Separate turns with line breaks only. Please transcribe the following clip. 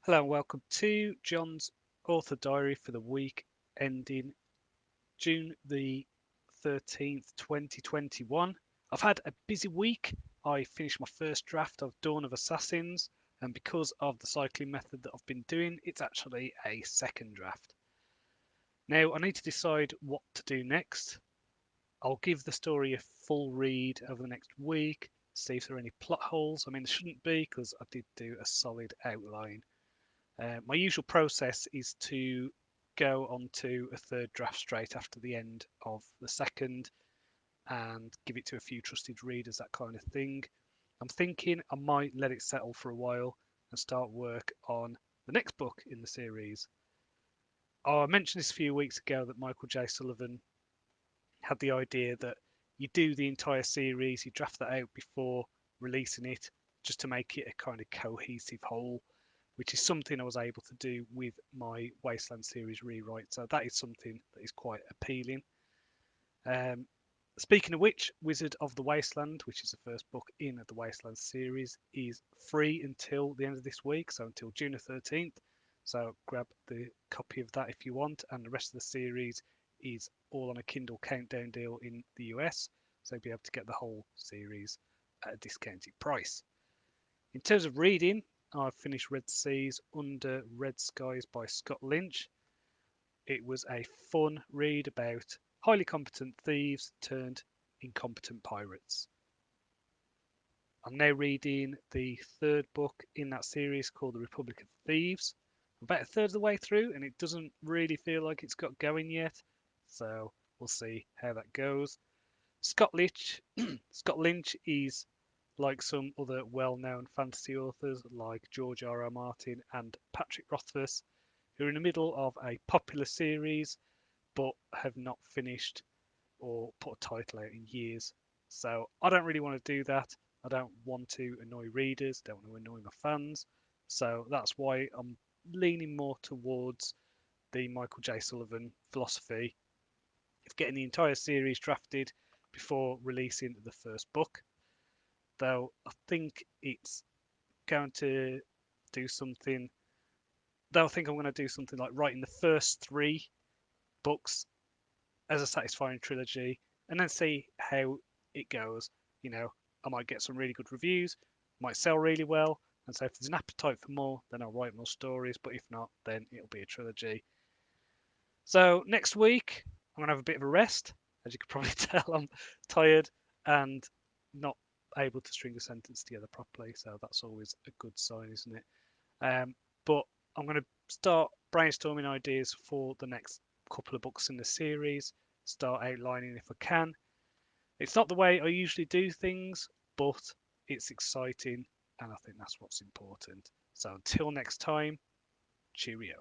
Hello and welcome to John's author diary for the week ending June the 13th, 2021. I've had a busy week. I finished my first draft of Dawn of Assassins, and because of the cycling method that I've been doing, it's actually a second draft. Now, I need to decide what to do next. I'll give the story a full read over the next week, see if there are any plot holes. I mean, there shouldn't be because I did do a solid outline. My usual process is to go on to a third draft straight after the end of the second and give it to a few trusted readers, that kind of thing. I'm thinking I might let it settle for a while and start work on the next book in the series. I mentioned this a few weeks ago that Michael J. Sullivan had the idea that you do the entire series, you draft that out before releasing it, just to make it a kind of cohesive whole, which is something I was able to do with my Wasteland series rewrite. So that is something that is quite appealing. Um, Speaking of which, Wizard of the Wasteland, which is the first book in the Wasteland series, is free until the end of this week, so until June the 13th. So grab the copy of that if you want, and the rest of the series is all on a Kindle countdown deal in the US, so you'll be able to get the whole series at a discounted price. In terms of reading, I've finished Red Seas Under Red Skies by Scott Lynch. It was a fun read about highly competent thieves turned incompetent pirates. I'm now reading the third book in that series called The Republic of Thieves. I'm about a third of the way through and it doesn't really feel like it's got going yet, so we'll see how that goes. Scott Lynch, Scott Lynch is like some other well-known fantasy authors like George R. R. Martin and Patrick Rothfuss, who are in the middle of a popular series but have not finished or put a title out in years. So I don't really want to do that. I don't want to annoy readers, don't want to annoy my fans. So that's why I'm leaning more towards the Michael J. Sullivan philosophy of getting the entire series drafted before releasing the first book. Though I think it's going to do something. Though I think I'm going to do something like writing the first three books as a satisfying trilogy, and then see how it goes. You know, I might get some really good reviews, might sell really well, and so if there's an appetite for more, then I'll write more stories. But if not, then it'll be a trilogy. So next week, I'm gonna have a bit of a rest. As you can probably tell, I'm tired and not able to string a sentence together properly. So that's always a good sign, isn't it? But I'm going to start brainstorming ideas for the next couple of books in the series, start outlining if I can. It's not the way I usually do things, but it's exciting, and I think that's what's important. So until next time, cheerio.